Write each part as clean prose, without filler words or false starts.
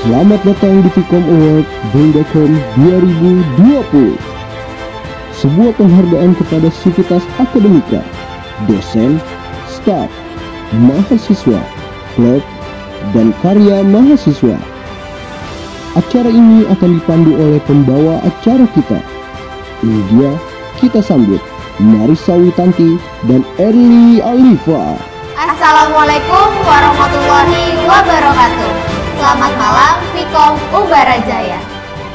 Selamat datang di Vkom Award Bring Back Home 2020. Sebuah penghargaan kepada sivitas akademika, dosen, staf, mahasiswa, klub, dan karya mahasiswa. Acara ini akan dipandu oleh pembawa acara kita. Ini dia, kita sambut Marissa Witanti dan Erli Alifa. Assalamualaikum warahmatullahi wabarakatuh. Selamat malam Vkom Ubarajaya.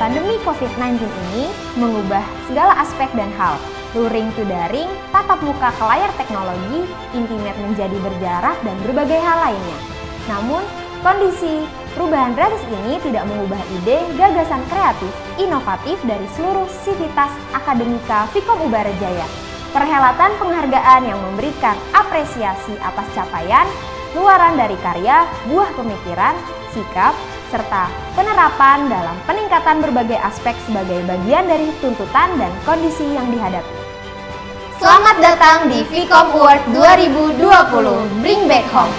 Pandemi COVID-19 ini mengubah segala aspek dan hal. Luring to daring, tatap muka ke layar teknologi, intimate menjadi berjarak, dan berbagai hal lainnya. Namun, kondisi perubahan drastis ini tidak mengubah ide, gagasan kreatif, inovatif dari seluruh sivitas akademika Vkom Ubarajaya. Perhelatan penghargaan yang memberikan apresiasi atas capaian, luaran dari karya, buah pemikiran, sikap, serta penerapan dalam peningkatan berbagai aspek sebagai bagian dari tuntutan dan kondisi yang dihadapi. Selamat datang di Vkom Award 2020, Bring Back Home.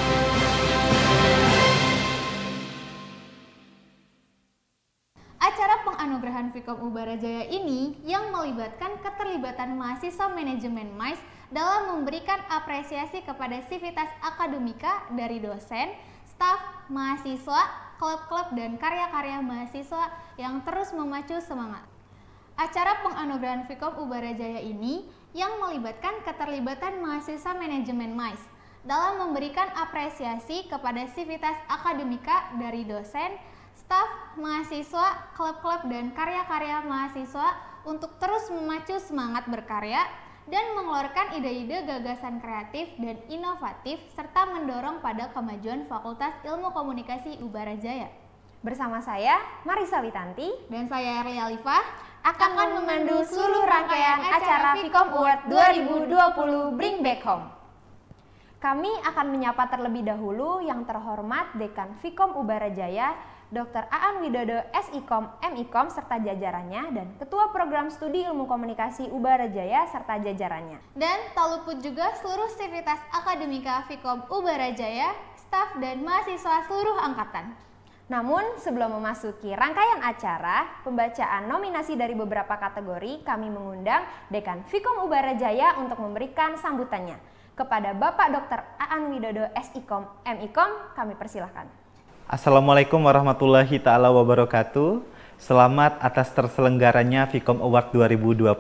Acara penganugerahan Vkom Ubarajaya ini yang melibatkan keterlibatan mahasiswa manajemen MAIS dalam memberikan apresiasi kepada sivitas akademika dari dosen, staf, mahasiswa, klub-klub, dan karya-karya mahasiswa yang terus memacu semangat. Acara penganugerahan Vkom Ubarajaya ini yang melibatkan keterlibatan mahasiswa manajemen MAIS dalam memberikan apresiasi kepada sivitas akademika dari dosen, staf, mahasiswa, klub-klub, dan karya-karya mahasiswa untuk terus memacu semangat berkarya dan mengeluarkan ide-ide gagasan kreatif dan inovatif serta mendorong pada kemajuan Fakultas Ilmu Komunikasi Ubarajaya. Bersama saya, Marissa Witanti, dan saya Erli Alifa, akan memandu seluruh rangkaian acara Vkom Award 2020 Bring Back Home. Kami akan menyapa terlebih dahulu yang terhormat Dekan Vkom Ubarajaya, Dr. Aan Widodo SIKOM, MIKOM serta jajarannya, dan Ketua Program Studi Ilmu Komunikasi Ubarajaya serta jajarannya. Dan tak luput juga seluruh sivitas akademika Vkom Ubarajaya, staf dan mahasiswa seluruh angkatan. Namun sebelum memasuki rangkaian acara, pembacaan nominasi dari beberapa kategori, kami mengundang Dekan Vkom Ubarajaya untuk memberikan sambutannya. Kepada Bapak Dr. Aan Widodo SIKOM, MIKOM, kami persilahkan. Assalamualaikum warahmatullahi ta'ala wabarakatuh. Selamat atas terselenggaranya Vkom Award 2020.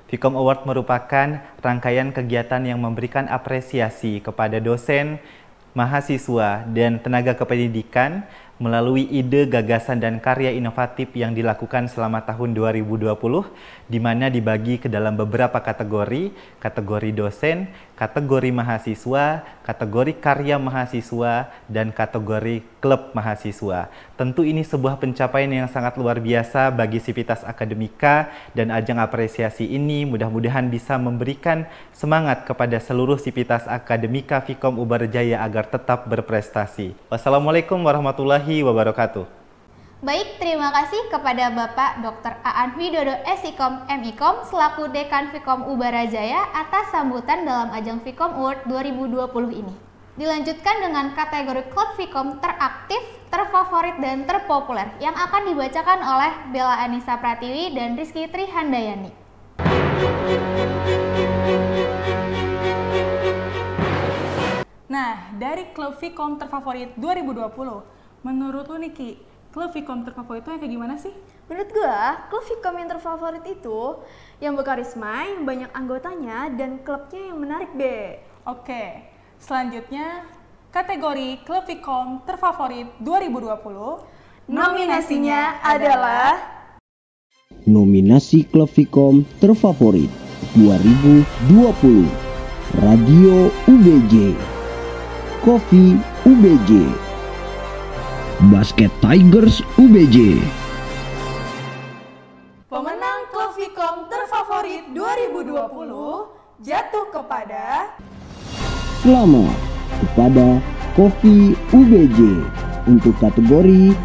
Vkom Award merupakan rangkaian kegiatan yang memberikan apresiasi kepada dosen, mahasiswa, dan tenaga kependidikan melalui ide, gagasan, dan karya inovatif yang dilakukan selama tahun 2020, di mana dibagi ke dalam beberapa kategori dosen, kategori mahasiswa, kategori karya mahasiswa, dan kategori klub mahasiswa. Tentu ini sebuah pencapaian yang sangat luar biasa bagi sivitas akademika, dan ajang apresiasi ini mudah-mudahan bisa memberikan semangat kepada seluruh sivitas akademika Vkom Ubarajaya agar tetap berprestasi. Wassalamualaikum warahmatullahi wabarakatuh. Baik, terima kasih kepada Bapak Dr. Aan Widodo SIKOM, MIKOM selaku Dekan Vkom Ubarajaya atas sambutan dalam ajang Vkom Award 2020 ini. Dilanjutkan dengan kategori klub Vkom teraktif, terfavorit, dan terpopuler yang akan dibacakan oleh Bella Anissa Pratiwi dan Rizky Trihandayani. Nah, dari klub Vkom terfavorit 2020, menurut lu nih Ki, klub Vkom terfavorit itu yang kayak gimana sih? Menurut gua, klub Vkom yang terfavorit itu yang berkarisma, yang banyak anggotanya, dan klubnya yang menarik deh. Oke, selanjutnya kategori klub Vkom terfavorit 2020, nominasinya adalah Nominasi Klub Vkom Terfavorit 2020, Radio UBJ, Kopi UBJ, Basket Tigers UBJ. Pemenang klub Vkom terfavorit 2020 jatuh kepada Selamat kepada Kopi UBJ untuk kategori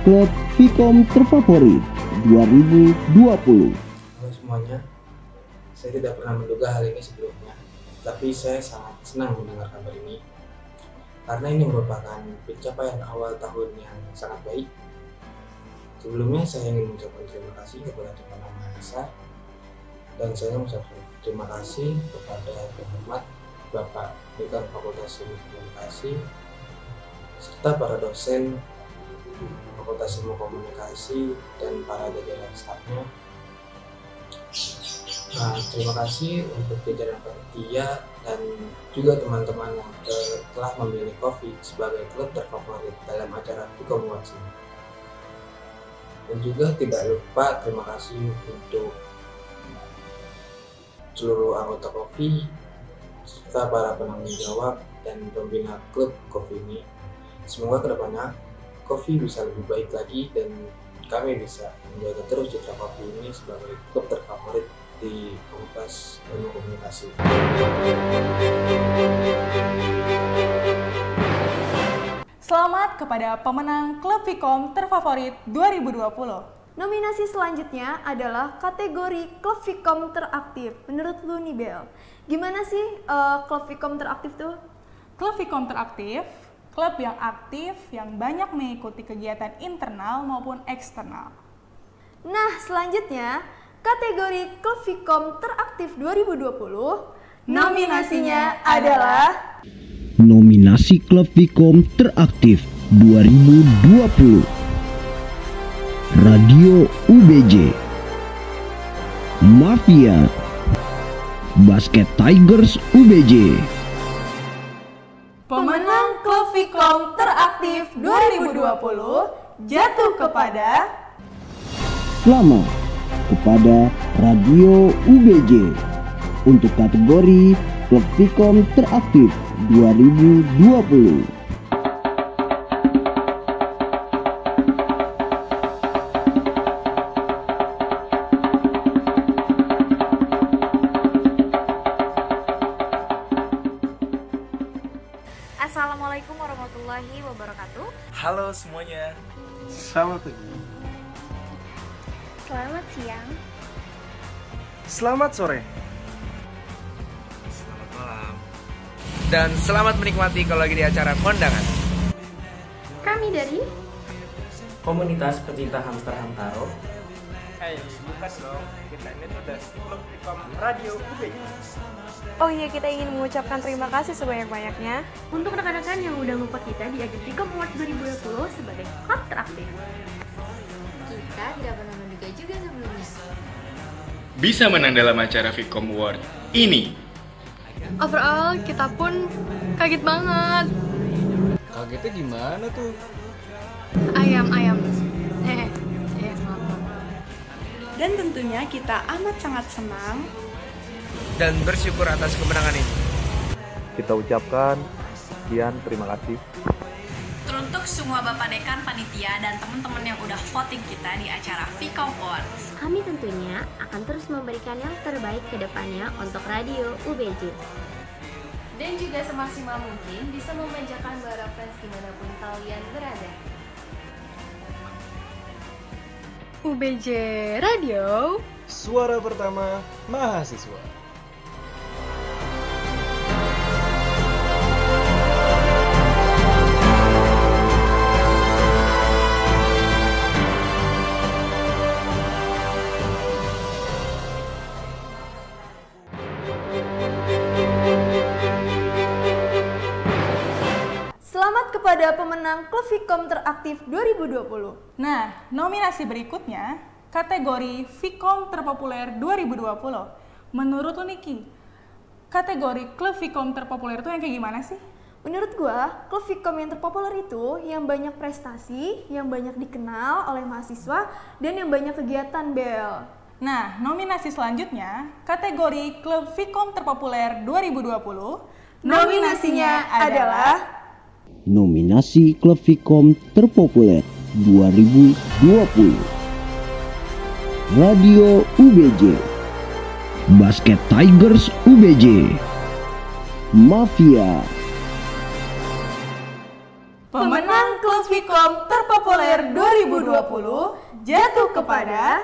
Klub Vkom Terfavorit 2020. Halo semuanya, saya tidak pernah menduga hal ini sebelumnya, tapi saya sangat senang mendengar kabar ini karena ini merupakan pencapaian awal tahun yang sangat baik Sebelumnya saya ingin mengucapkan terima kasih kepada Tuhan Yang Maha Esa, dan saya mengucapkan terima kasih kepada penghormat Bapak Dekan Fakultas Ilmu Komunikasi serta para dosen Fakultas Ilmu Komunikasi dan para jajaran stafnya. Nah, terima kasih untuk jajaran panitia dan juga teman-teman yang telah memilih Coffee sebagai klub terfavorit dalam acara Fikom Awards ini. Dan juga tidak lupa terima kasih untuk seluruh anggota Coffee serta para penanggung jawab dan pembina klub Coffee ini. Semoga kedepannya Coffee bisa lebih baik lagi dan kami bisa menjaga terus citra Coffee ini sebagai klub terfavorit di Fakultas Ilmu Komunikasi. Selamat kepada pemenang Klub Fikom terfavorit 2020. Nominasi selanjutnya adalah kategori Klub Fikom teraktif. Menurut lu nih Bel, gimana sih Klub Fikom teraktif tuh? Klub Fikom teraktif, klub yang aktif yang banyak mengikuti kegiatan internal maupun eksternal. Nah, selanjutnya kategori Klub Fikom teraktif 2020 nominasinya adalah Nominasi Klub Fikom teraktif 2020. Radio UBJ, Mafia, Basket Tigers UBJ. pemenang Klub Fikom teraktif 2020 jatuh kepada Selamat kepada Radio UBJ untuk kategori Klub Fikom teraktif 2020. Assalamualaikum warahmatullahi wabarakatuh. Halo semuanya. Selamat pagi. Selamat siang. Selamat sore. Selamat malam. Dan selamat menikmati kalau lagi di acara kondangan. Kami dari Komunitas Pecinta Hamster Hamtaro. Bukan dong. Kita ini tuh dari Klub Fikom Radio UBJ. Oh iya, kita ingin mengucapkan terima kasih sebanyak-banyaknya untuk rekan-rekan yang udah nge-vote kita di ajang Fikom Awards 2020 sebagai klub teraktif. Kita tidak pernah menduga juga sebelumnya bisa menang dalam acara Fikom Award ini. Overall, kita pun kaget banget. Kagetnya gimana tuh? Ayam. Maaf. Dan tentunya kita amat sangat senang Dan bersyukur atas kemenangan ini. Kita ucapkan sekian terima kasih. Teruntuk semua Bapak Dekan, Panitia, dan teman-teman yang udah voting kita di acara Fikom Awards. Kami tentunya akan terus memberikan yang terbaik ke depannya untuk Radio UBJ. Dan juga semaksimal mungkin bisa memanjakan para fans dimanapun kalian berada. UBJ Radio, Suara pertama mahasiswa. Selamat kepada pemenang Klub Fikom teraktif 2020. Nah, nominasi berikutnya kategori Fikom terpopuler 2020. Menurut lu Niki, kategori Klub Fikom terpopuler itu yang kayak gimana sih? Menurut gua, Klub Fikom yang terpopuler itu yang banyak prestasi, yang banyak dikenal oleh mahasiswa, dan yang banyak kegiatan, Bel. Nah, nominasi selanjutnya kategori Klub Fikom terpopuler 2020. Nominasinya adalah Nominasi Klub Fikom terpopuler 2020. Radio UBJ, Basket Tigers UBJ, Mafia. Pemenang Klub Fikom terpopuler 2020 jatuh kepada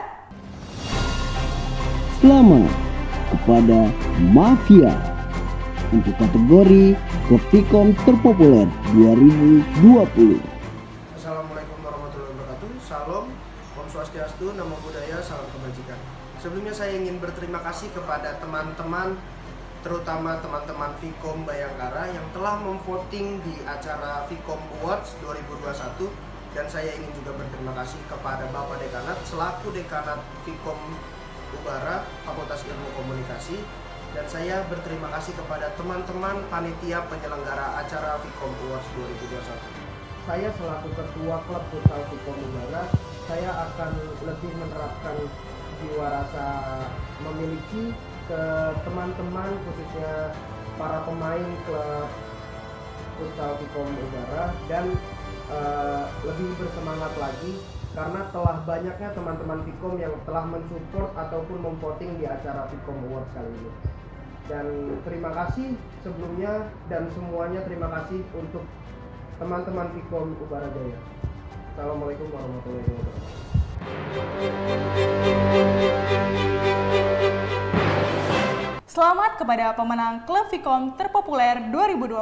Selamat kepada Mafia untuk kategori Klub Fikom terpopuler 2020. Assalamualaikum warahmatullahi wabarakatuh. Salam. Swastiastu, Namo Buddhaya, Salam Kebajikan. Sebelumnya saya ingin berterima kasih kepada teman-teman, terutama teman-teman Vkom Bayangkara yang telah memvoting di acara Vkom Awards 2021, dan saya ingin juga berterima kasih kepada Bapak Dekanat selaku Dekanat Vkom Ubara Fakultas Ilmu Komunikasi, dan saya berterima kasih kepada teman-teman panitia penyelenggara acara Vkom Awards 2021. Saya selaku ketua klub futsal Vkom Ubara, saya akan lebih menerapkan jiwa rasa memiliki ke teman-teman, khususnya para pemain klub futsal Vkom Ubara, dan lebih bersemangat lagi karena telah banyaknya teman-teman Vkom yang telah mensupport ataupun memvoting di acara Vkom Awards kali ini. Dan terima kasih sebelumnya, dan semuanya terima kasih untuk teman-teman Vkom Ubara Jaya. Assalamualaikum warahmatullahi wabarakatuh. Selamat kepada pemenang Klub Vkom terpopuler 2020.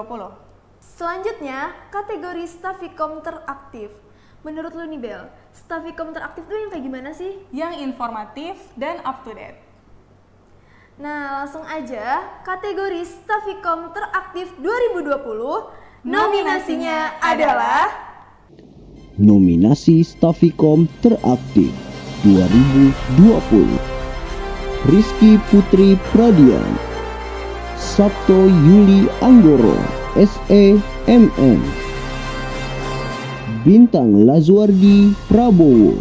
Selanjutnya, kategori staf Vkom teraktif. Menurut lu nih Bel, staf Vkom teraktif itu yang kayak gimana sih? Yang informatif dan up to date. Nah, langsung aja, kategori staf Vkom teraktif 2020 nominasinya adalah Nominasi Staf Vkom Teraktif 2020: Rizky Putri Pradian, Sabto Yuli Anggoro, SEMM, Bintang Lazuardi Prabowo,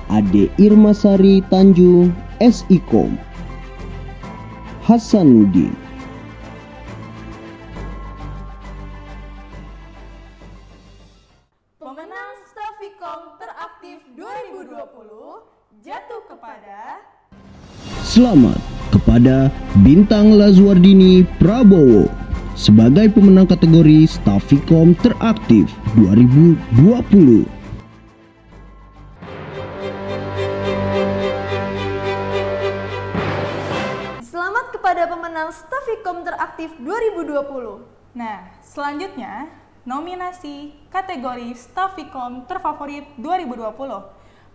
Ade Irmasari Tanjung, SIKOM, Hasanuddin. Pemenang staf Vkom teraktif 2020 jatuh kepada Selamat kepada Bintang Lazuardini Prabowo sebagai pemenang kategori staf Vkom teraktif 2020. Selamat kepada pemenang staf Vkom teraktif 2020. Nah, selanjutnya nominasi kategori staf Vkom terfavorit 2020.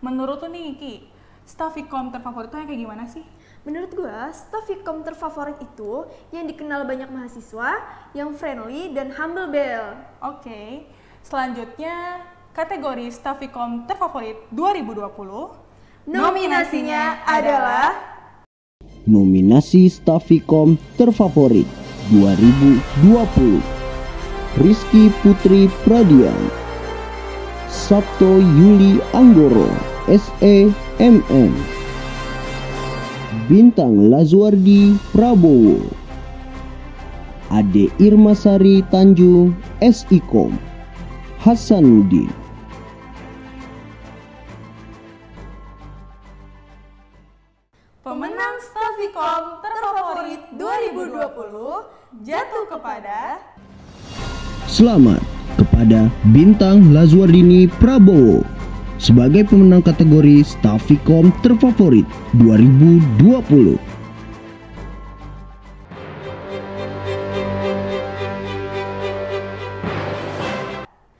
Menurut lu nih Ki, staf Vkom terfavorit itu yang kayak gimana sih? Menurut gua, staf Vkom terfavorit itu yang dikenal banyak mahasiswa, yang friendly dan humble Bel. Oke, selanjutnya kategori staf Vkom terfavorit 2020. Nominasinya adalah Nominasi Staf Vkom Terfavorit 2020: Rizky Putri Pradian, Sabto Yuli Anggoro, SEMM, Bintang Lazuardi Prabowo, Ade Irmasari Tanjung, SIKOM, Hasanuddin. pemenang staf Vkom terfavorit 2020 jatuh kepada Selamat kepada Bintang Lazuardini Prabowo sebagai pemenang kategori staf Vkom terfavorit 2020.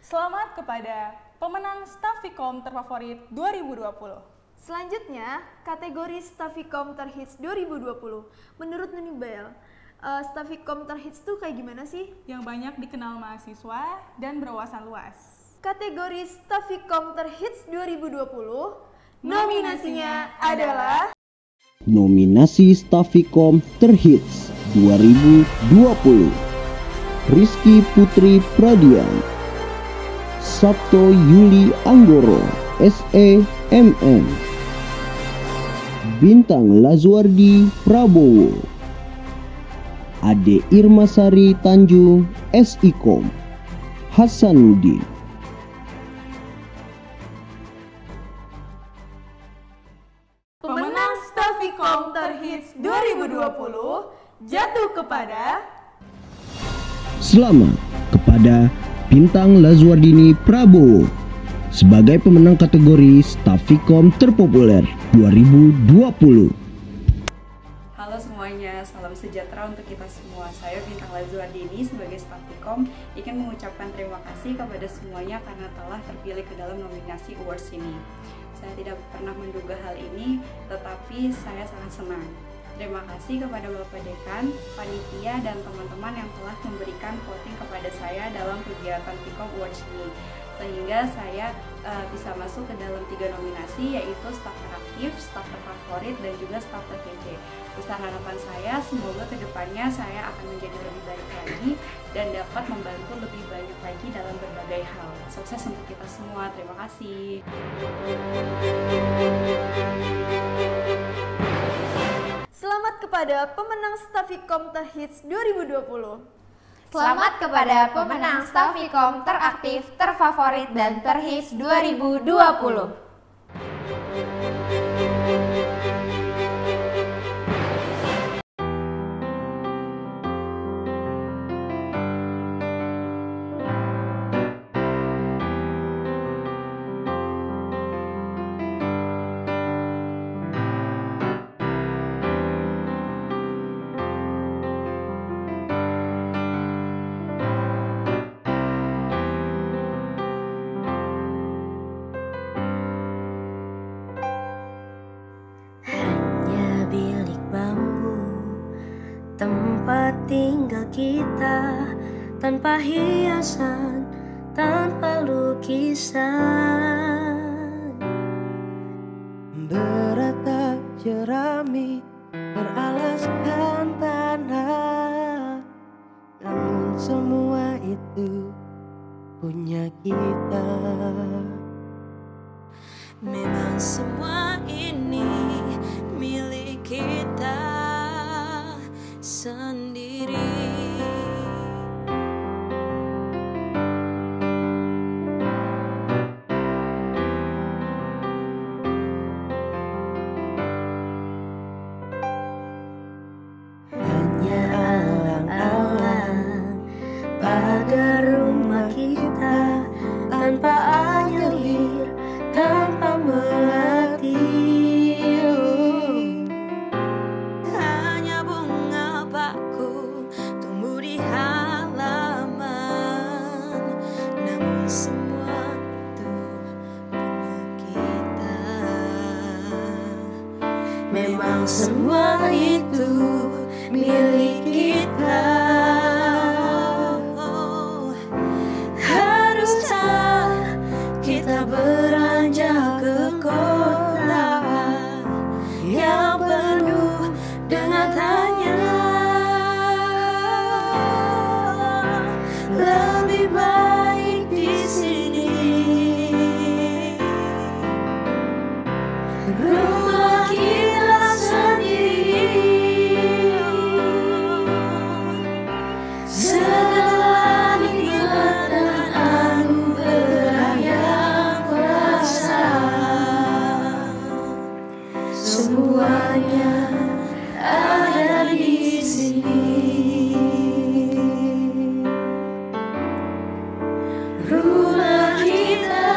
Selamat kepada pemenang staf Vkom terfavorit 2020. Selanjutnya, kategori staf Vkom terhits 2020. Menurut Nunibel, staf Vkom terhits tuh kayak gimana sih? Yang banyak dikenal mahasiswa dan berwawasan luas. Kategori staf Vkom terhits 2020 nominasinya adalah Nominasi Staf Vkom Terhits 2020: Rizky Putri Pradian, Sabto Yuli Anggoro, SEMM, Bintang Lazuardi Prabowo, Ade Irmasari Tanjung, SIKOM, Hasanuddin. pemenang staf Vkom terhits 2020 jatuh kepada Selamat kepada Bintang Lazuardini Prabowo sebagai pemenang kategori staf Vkom terpopuler 2020. Halo semuanya, salam sejahtera untuk kita semua. Saya Bintang Lazuardini sebagai staf Vkom ingin mengucapkan terima kasih kasih kepada semuanya karena telah terpilih ke dalam nominasi awards ini. Saya tidak pernah menduga hal ini, tetapi saya sangat senang. Terima kasih kepada Bapak Dekan, panitia, dan teman-teman yang telah memberikan voting kepada saya dalam kegiatan Vkom Awards ini. Sehingga saya bisa masuk ke dalam 3 nominasi, yaitu staf teraktif, staf terfavorit, dan juga staf terkece. Besar harapan saya, semoga kedepannya saya akan menjadi lebih baik lagi dan dapat membantu lebih banyak lagi dalam berbagai hal. Sukses untuk kita semua, terima kasih. Selamat kepada pemenang Stafikom Terhits 2020. Selamat kepada pemenang Stafikom Teraktif, Terfavorit, dan Terhits 2020. Tempat tinggal kita, tanpa hiasan, tanpa lukisan. Beratap jerami beralaskan tanah, namun semua itu punya kita. Memang semua ini milik kita sendiri. Hanya alang-alang pagar rumah kita, tanpa anyelir, tanpa melatih. Hanya bunga paku tumbuh di halaman, namun semua itu punya kita. Memang semua itu milik kita. Haruskah kita beranjak ke kota yang penuh dengan tanya? Lebih baik di sini. Rumah kita sendiri. Segala nikmat dan anugerah yang kuasa, semuanya ada di sini. Rumah kita.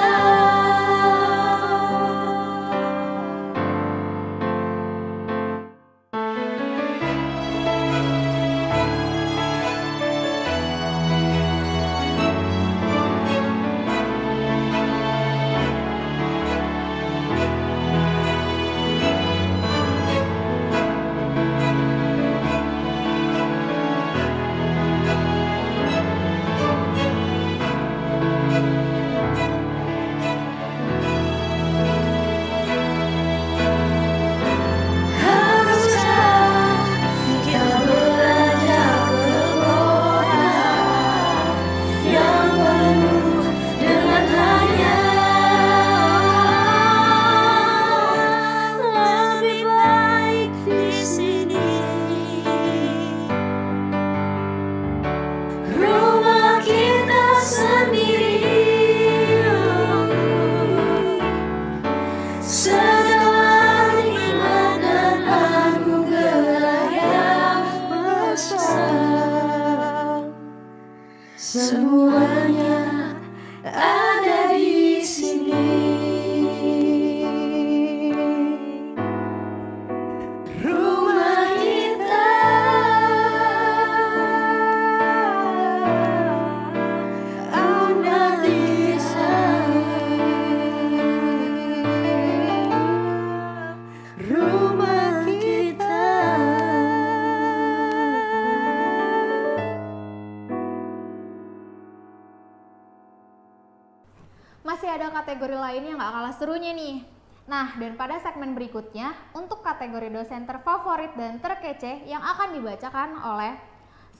Masih ada kategori lain yang gak kalah serunya nih. Nah, dan pada segmen berikutnya, untuk kategori dosen terfavorit dan terkece yang akan dibacakan oleh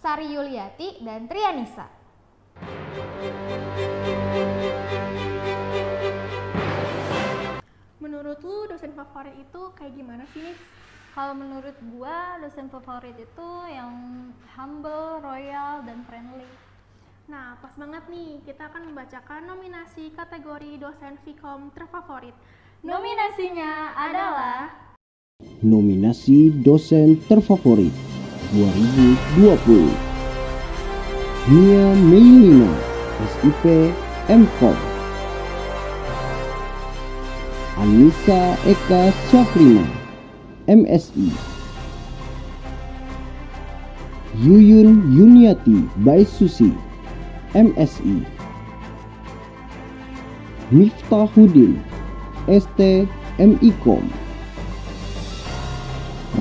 Sari Yuliati dan Trianisa. Menurut lu dosen favorit itu kayak gimana sih, Nis? Kalau menurut gua, dosen favorit itu yang humble, royal, dan friendly. Nah, pas banget nih, kita akan membacakan nominasi kategori dosen Vkom terfavorit. Nominasinya adalah Nominasi dosen terfavorit 2020. Nia Meilina, SIP MKom. Anissa Eka Syafrina, MSI. Yuyun Yuniati Baisusi, MSI. Miftahuddin, ST MIKom.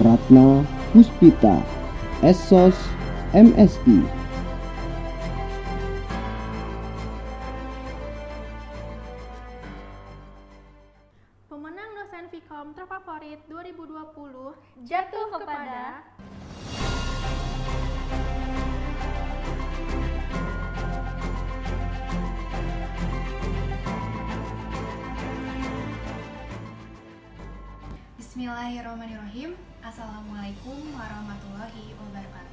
Ratna Puspita, SOS MSI. pemenang dosen Vkom terfavorit 2020 Jatuh kepada Bismillahirrahmanirrahim. Assalamualaikum warahmatullahi wabarakatuh.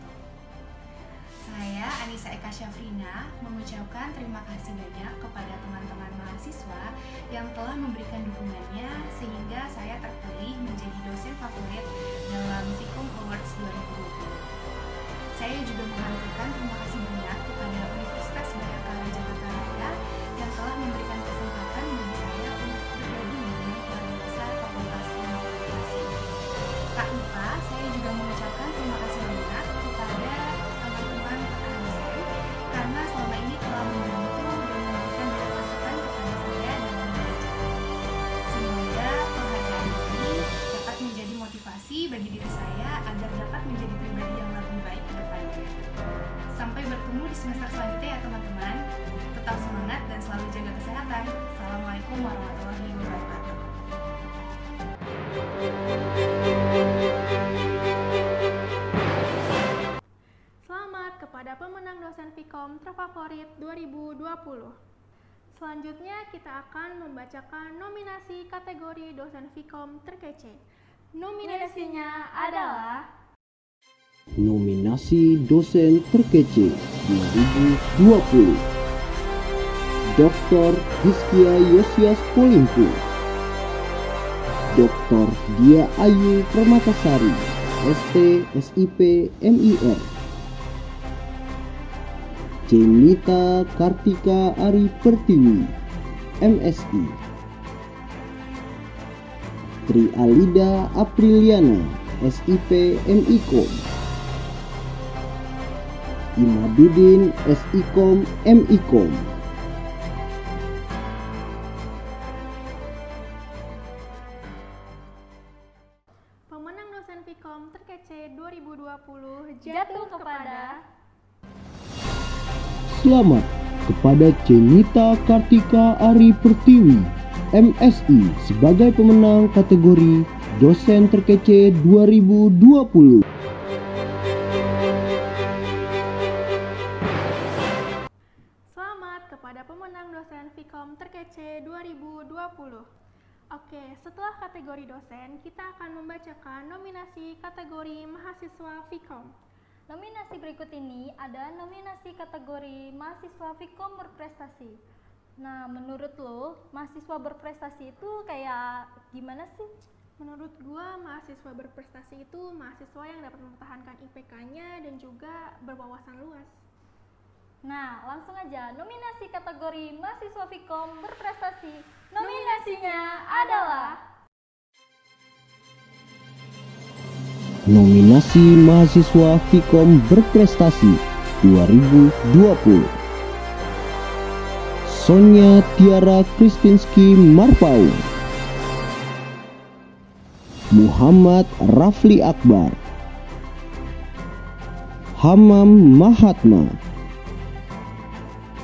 Saya Anissa Eka Syafrina mengucapkan terima kasih banyak kepada teman-teman mahasiswa yang telah memberikan dukungannya sehingga saya terpilih menjadi dosen favorit dalam Vkom Awards 2020. Saya juga mengaturkan terima kasih banyak kepada Universitas Bayangkara Jakarta Raya yang telah memberikan kesempatan bagi saya untuk bergabung dengan keluarga besar Fakultas Ilmu Komunikasi. Tak lupa, saya juga mengucapkan terima kasih banyak kepada teman-teman dosen karena selama ini telah membantu dan memberikan banyak masukan kepada saya dalam belajar. Semoga penghargaan ini dapat menjadi motivasi bagi diri saya agar dapat menjadi pribadi yang lebih baik ke depannya. Sampai bertemu di semester selanjutnya ya teman-teman. Tetap semangat dan selalu jaga kesehatan. Assalamualaikum warahmatullahi wabarakatuh. Selamat kepada pemenang dosen Vkom terfavorit 2020. Selanjutnya kita akan membacakan nominasi kategori dosen Vkom terkece. Nominasinya adalah Nominasi dosen terkece 2020. Dr. Hizkia Yosias Polimpu, Dr. Dia Ayu Permatasari, ST SIP MIR. Cenita Kartika Ari Pertiwi, MSI. Tri Alida Apriliana, SIP MIKom. Imaduddin SIKom MIKom. pemenang dosen Vkom terkece 2020 jatuh kepada Selamat kepada Cenita Kartika Ari Pertiwi, MSI sebagai pemenang kategori dosen terkece 2020. Selamat kepada pemenang dosen Vkom terkece 2020. Oke, setelah kategori dosen, kita akan membacakan nominasi kategori mahasiswa Vkom. Nominasi berikut ini ada nominasi kategori mahasiswa Vkom berprestasi. Nah, menurut lo, mahasiswa berprestasi itu kayak gimana sih? Menurut gua, mahasiswa berprestasi itu mahasiswa yang dapat mempertahankan IPK-nya dan juga berwawasan luas. Nah, langsung aja nominasi kategori mahasiswa Vkom berprestasi. Nominasinya adalah Nominasi mahasiswa Vkom berprestasi 2020. Sonia Tiara Kristinski Marpaung, Muhammad Rafli Akbar, Hamam Mahatma,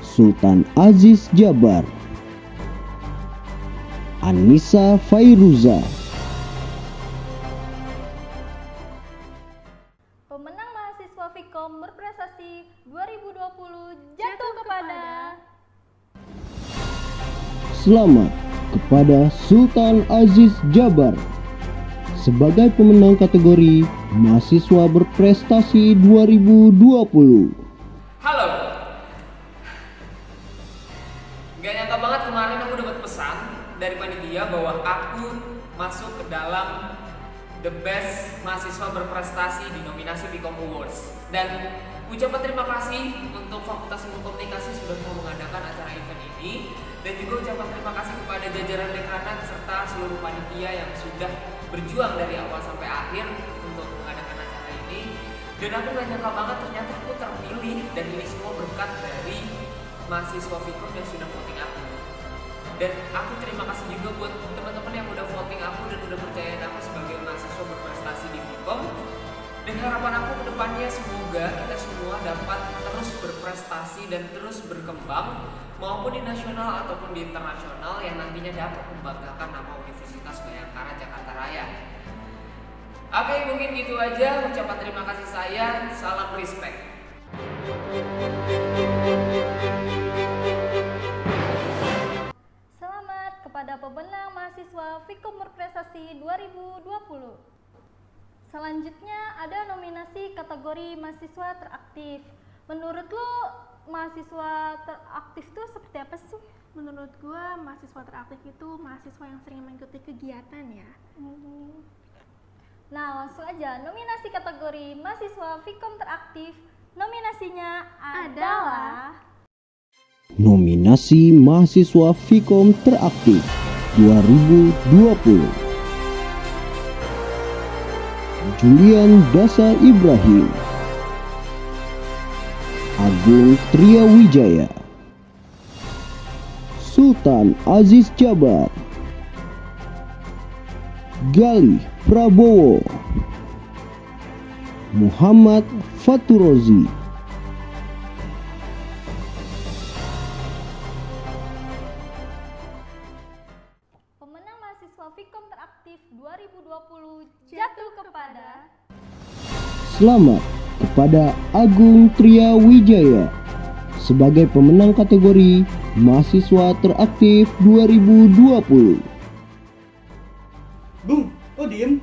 Sultan Aziz Jabar, Anissa Fairuza. Pemenang mahasiswa Fikom berprestasi 2020 jatuh kepada Selamat kepada Sultan Aziz Jabar sebagai pemenang kategori mahasiswa berprestasi 2020. Halo. Gak nyangka banget kemarin aku dapat pesan dari panitia bahwa aku masuk ke dalam The Best Mahasiswa Berprestasi di nominasi Fikom Awards. Dan ucapan terima kasih untuk Fakultas Ilmu Komunikasi sudah mau mengadakan acara event ini, dan juga ucapan terima kasih kepada jajaran dekanat serta seluruh panitia yang sudah berjuang dari awal sampai akhir untuk mengadakan acara ini. Dan aku gak nyangka banget ternyata aku terpilih, dan ini semua berkat dari mahasiswa Fikom yang sudah voting aku. Dan aku terima kasih juga buat teman-teman yang udah voting aku dan udah percayain aku sebagai mahasiswa berprestasi di Fikom. Dan harapan aku ke depannya semoga kita semua dapat terus berprestasi dan terus berkembang, maupun di nasional ataupun di internasional, yang nantinya dapat membanggakan nama Universitas Bayangkara Jakarta Raya. Oke, mungkin gitu aja ucapan terima kasih saya. Salam respect. Selamat kepada pemenang mahasiswa Fikom Berprestasi 2020. Selanjutnya ada nominasi kategori mahasiswa teraktif. Menurut lo mahasiswa teraktif itu seperti apa sih? Menurut gua mahasiswa teraktif itu mahasiswa yang sering mengikuti kegiatan ya. Nah, langsung aja nominasi kategori mahasiswa Fikom teraktif. Nominasinya adalah Nominasi mahasiswa Fikom teraktif 2020. Julian Dasa Ibrahim, Agung Triawijaya, Sultan Aziz Jabar, Galih Prabowo, Muhammad Faturozi. pemenang mahasiswa Fikom teraktif 2020 jatuh kepada Selamat kepada Agung Triawijaya sebagai pemenang kategori mahasiswa teraktif 2020. Bung, kok diem?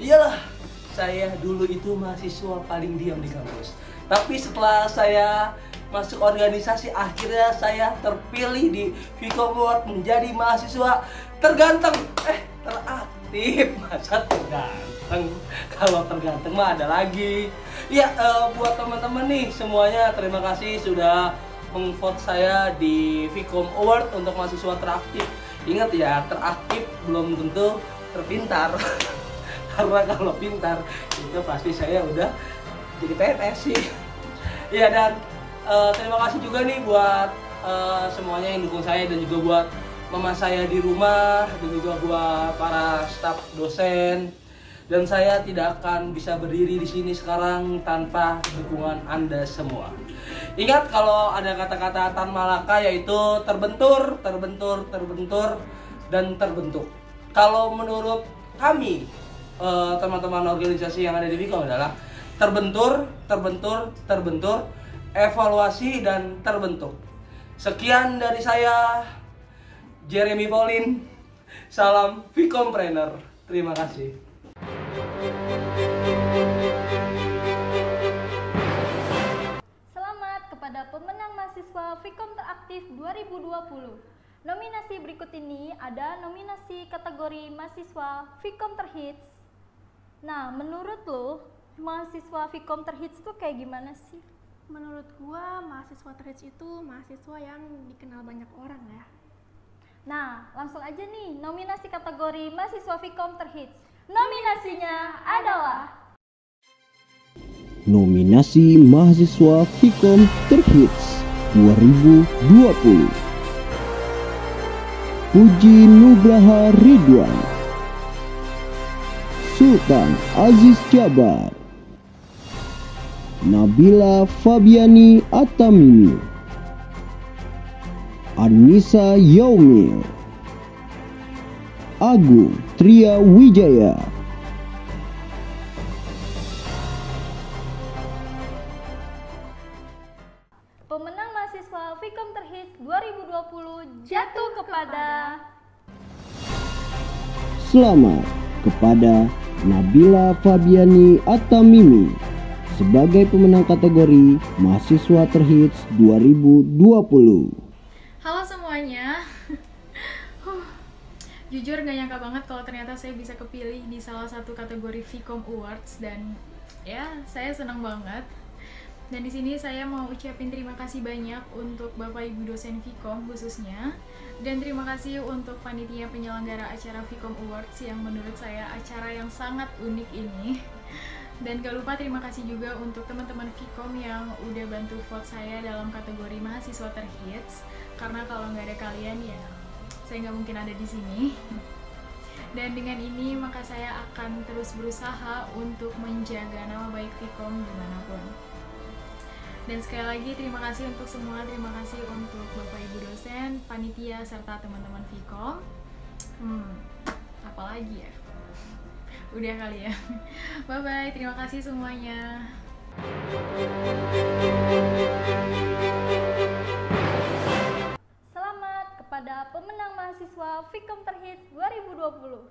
Iyalah, saya dulu itu mahasiswa paling diam di kampus. Tapi setelah saya masuk organisasi, akhirnya saya terpilih di Fikom Award menjadi mahasiswa terganteng. Teraktif, masa terganteng? Kalau terganteng mah ada lagi. Ya, buat teman-teman nih semuanya, terima kasih sudah meng-vote saya di Fikom Award untuk mahasiswa teraktif. Ingat ya, teraktif belum tentu terpintar. Karena kalau pintar itu pasti saya udah jadi PNS sih. Ya, dan terima kasih juga nih buat semuanya yang dukung saya, dan juga buat mama saya di rumah, dan juga buat para staf dosen. Dan saya tidak akan bisa berdiri di sini sekarang tanpa dukungan Anda semua. Ingat, kalau ada kata-kata Tan Malaka yaitu terbentur, terbentur, terbentur, dan terbentuk. Kalau menurut kami, teman-teman organisasi yang ada di Fikom adalah terbentur, terbentur, terbentur, evaluasi, dan terbentuk. Sekian dari saya, Jeremy Paulin. Salam Fikompreneur. Terima kasih. Selamat kepada pemenang mahasiswa Fikom teraktif 2020. Nominasi berikut ini ada nominasi kategori mahasiswa Fikom terhits. Nah, menurut lo mahasiswa Fikom terhits tuh kayak gimana sih? Menurut gua mahasiswa terhits itu mahasiswa yang dikenal banyak orang ya. Nah, langsung aja nih nominasi kategori mahasiswa Fikom terhits. Nominasinya adalah Nominasi mahasiswa Fikom terhits 2020. Puji Nugraha Ridwan, Sultan Aziz Jabar, Nabila Fabiani Atamimi, Anissa Yaumil, Agung Tria Wijaya. Pemenang mahasiswa Vkom Terhits 2020 jatuh kepada Selamat kepada Nabila Fabiani Atamimi sebagai pemenang kategori Mahasiswa Terhits 2020. Halo semuanya. Jujur gak nyangka banget kalau ternyata saya bisa kepilih di salah satu kategori Vkom Awards, dan ya saya senang banget. Dan di sini saya mau ucapin terima kasih banyak untuk Bapak Ibu dosen Vkom khususnya, dan terima kasih untuk panitia penyelenggara acara Vkom Awards yang menurut saya acara yang sangat unik ini. Dan gak lupa terima kasih juga untuk teman-teman Vkom yang udah bantu vote saya dalam kategori mahasiswa terhits, karena kalau nggak ada kalian ya saya nggak mungkin ada di sini. Dan dengan ini maka saya akan terus berusaha untuk menjaga nama baik Vkom dimanapun. Dan sekali lagi terima kasih untuk semua, terima kasih untuk Bapak Ibu dosen, panitia, serta teman-teman Vkom. Apalagi ya? Udah kali ya. Bye-bye, terima kasih semuanya. Selamat kepada pemenang mahasiswa Vkom Terhits 2020.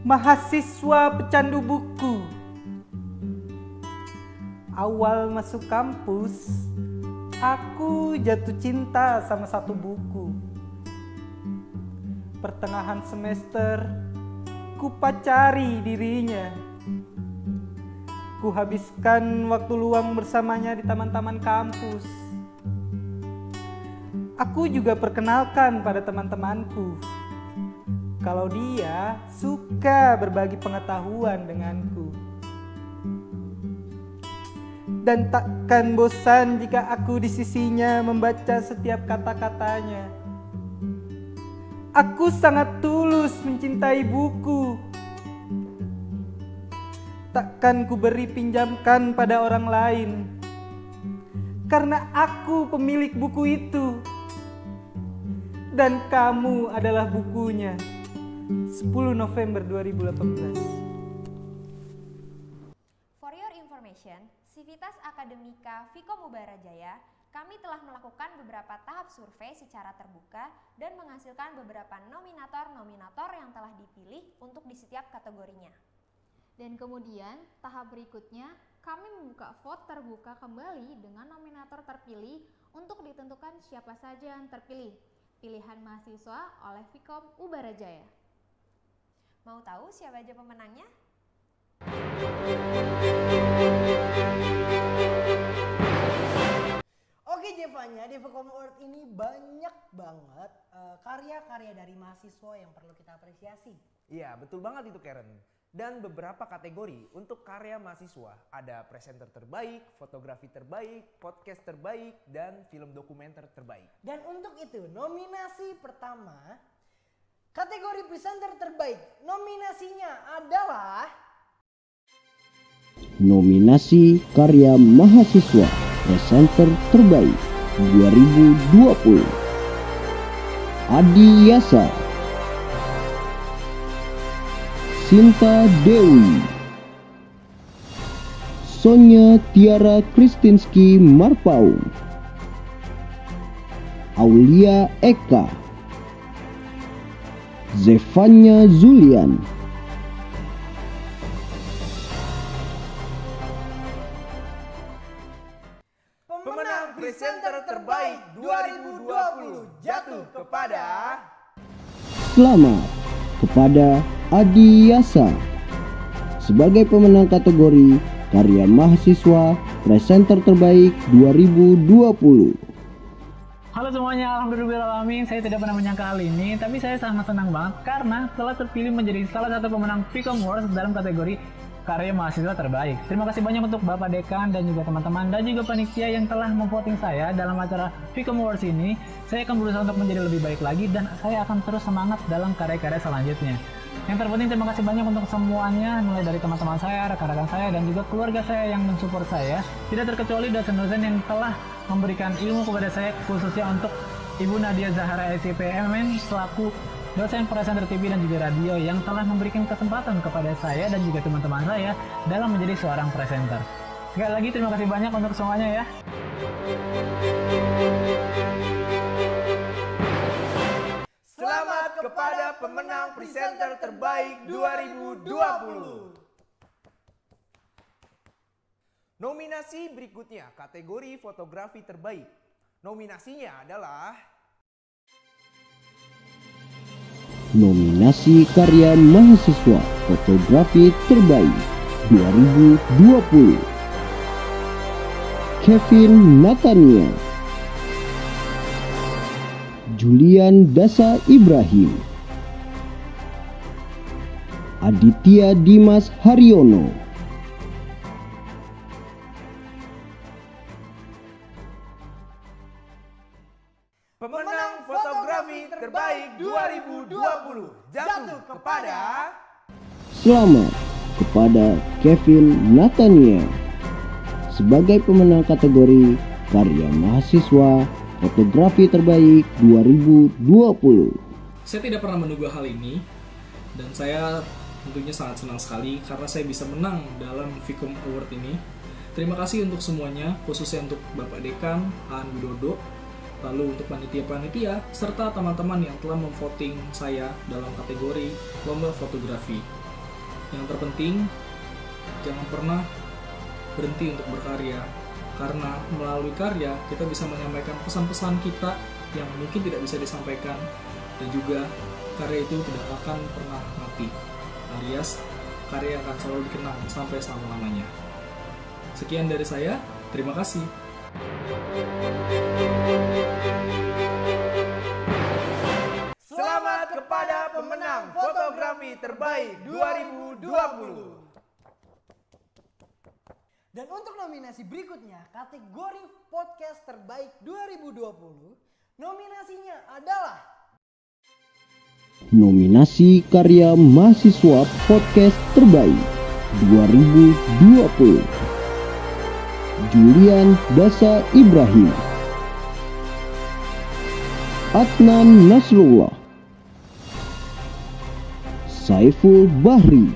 Mahasiswa pecandu buku. Awal masuk kampus, aku jatuh cinta sama satu buku. Pertengahan semester, ku pacari dirinya. Ku habiskan waktu luang bersamanya di taman-taman kampus. Aku juga perkenalkan pada teman-temanku kalau dia suka berbagi pengetahuan denganku. Dan takkan bosan jika aku di sisinya membaca setiap kata-katanya. Aku sangat tulus mencintai buku. Takkan ku beri pinjamkan pada orang lain, karena aku pemilik buku itu. Dan kamu adalah bukunya. 10 November 2018. For your information, Sivitas Akademika Vkom Ubarajaya, kami telah melakukan beberapa tahap survei secara terbuka dan menghasilkan beberapa nominator-nominator yang telah dipilih untuk di setiap kategorinya. Dan kemudian tahap berikutnya kami membuka vote terbuka kembali dengan nominator terpilih untuk ditentukan siapa saja yang terpilih. Pilihan mahasiswa oleh Vkom Ubarajaya. Mau tahu siapa aja pemenangnya? Oke Jevanya, di Vkom Award ini banyak banget karya-karya dari mahasiswa yang perlu kita apresiasi. Iya, betul banget itu Karen. Dan beberapa kategori untuk karya mahasiswa, ada presenter terbaik, fotografi terbaik, podcast terbaik, dan film dokumenter terbaik. Dan untuk itu, nominasi pertama, kategori presenter terbaik, nominasinya adalah Nominasi Karya Mahasiswa Presenter Terbaik 2020. Adi Yasa, Sinta Dewi, Sonya Tiara Kristinski Marpau, Aulia Eka, Zevanya Zulian, Pemenang presenter terbaik 2020 jatuh kepada Selamat kepada Adi Yasa sebagai pemenang kategori Karya Mahasiswa Presenter Terbaik 2020. Halo semuanya, alhamdulillahirrahmanirrahim. Saya tidak pernah menyangka hal ini, tapi saya sangat senang banget karena telah terpilih menjadi salah satu pemenang Vkom Awards dalam kategori Karya Mahasiswa Terbaik. Terima kasih banyak untuk Bapak Dekan dan juga teman-teman dan juga panitia yang telah memvoting saya dalam acara Vkom Awards ini. Saya akan berusaha untuk menjadi lebih baik lagi dan saya akan terus semangat dalam karya-karya selanjutnya. Yang terpenting terima kasih banyak untuk semuanya, mulai dari teman-teman saya, rekan-rekan saya, dan juga keluarga saya yang mensupport saya. Tidak terkecuali dosen-dosen yang telah memberikan ilmu kepada saya, khususnya untuk Ibu Nadia Zahara SIPMN selaku dosen presenter TV dan juga radio yang telah memberikan kesempatan kepada saya dan juga teman-teman saya dalam menjadi seorang presenter. Sekali lagi terima kasih banyak untuk semuanya ya. Selamat kepada pemenang presenter terbaik 2020. Nominasi berikutnya kategori fotografi terbaik. Nominasinya adalah Nominasi Karya Mahasiswa Fotografi Terbaik 2020. Kevin Natania, Julian Dasa Ibrahim, Aditya Dimas Haryono, pemenang fotografi terbaik 2020 jatuh kepada Selamat kepada Kevin Natania sebagai pemenang kategori Karya Mahasiswa Fotografi Terbaik 2020. Saya tidak pernah menduga hal ini dan saya tentunya sangat senang sekali karena saya bisa menang dalam Vkom Award ini. Terima kasih untuk semuanya, khususnya untuk Bapak Dekan, Aan Widodo, lalu untuk panitia-panitia, serta teman-teman yang telah memvoting saya dalam kategori lomba fotografi. Yang terpenting, jangan pernah berhenti untuk berkarya, karena melalui karya kita bisa menyampaikan pesan-pesan kita yang mungkin tidak bisa disampaikan, dan juga karya itu tidak akan pernah mati, alias karya akan selalu dikenang sampai selama-lamanya. Sekian dari saya, terima kasih. Selamat kepada pemenang fotografi terbaik 2020. Dan untuk nominasi berikutnya, kategori podcast terbaik 2020, nominasinya adalah Nominasi Karya Mahasiswa Podcast Terbaik 2020. Julian Dasa Ibrahim, Adnan Nasrullah, Saiful Bahri,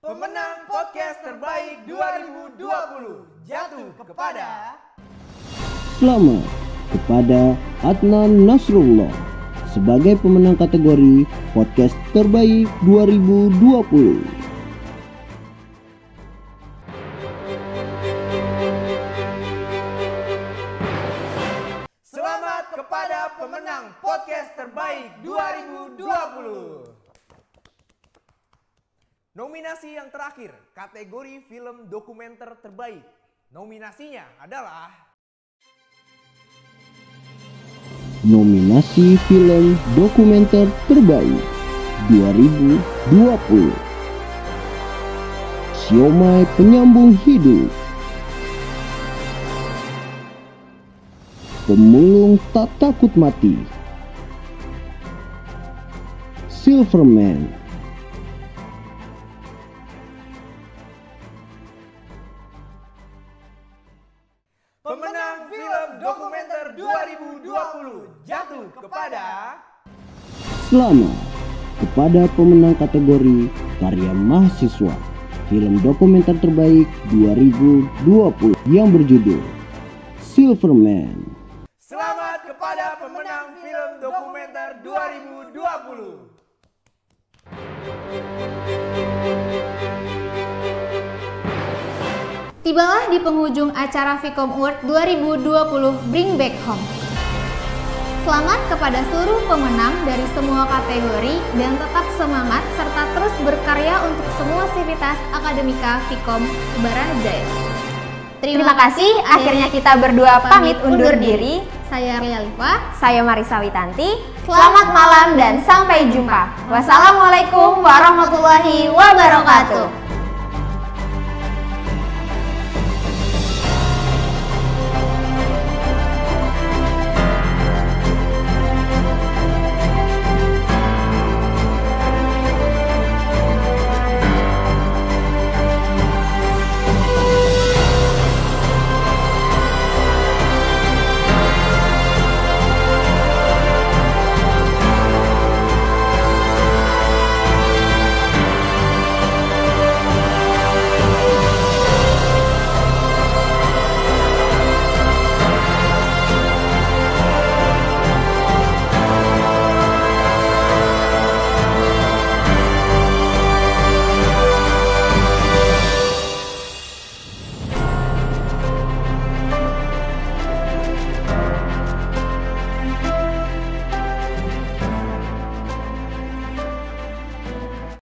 Pemenang podcast terbaik 2020 jatuh kepada Selamat kepada Adnan Nasrullah sebagai pemenang kategori Podcast Terbaik 2020. Selamat kepada pemenang podcast terbaik 2020. Nominasi yang terakhir, kategori film dokumenter terbaik. Nominasinya adalah Nominasi Film Dokumenter Terbaik 2020. Siomay Penyambung Hidup, Pemulung Tak Takut Mati, Silverman, pemenang film dokumenter 2020 jatuh kepada Selamat kepada pemenang kategori Karya Mahasiswa Film Dokumenter Terbaik 2020 yang berjudul Silverman. Selamat kepada pemenang film dokumenter 2020. Tibalah di penghujung acara Vkom Award 2020 Bring Back Home. Selamat kepada seluruh pemenang dari semua kategori dan tetap semangat serta terus berkarya untuk semua sivitas akademika Vkom Ubarajaya. Terima kasih, akhirnya kita berdua pamit undur diri. Saya Ria Liva, saya Marisa Witanti. Selamat malam dan sampai jumpa. Wassalamualaikum warahmatullahi wabarakatuh.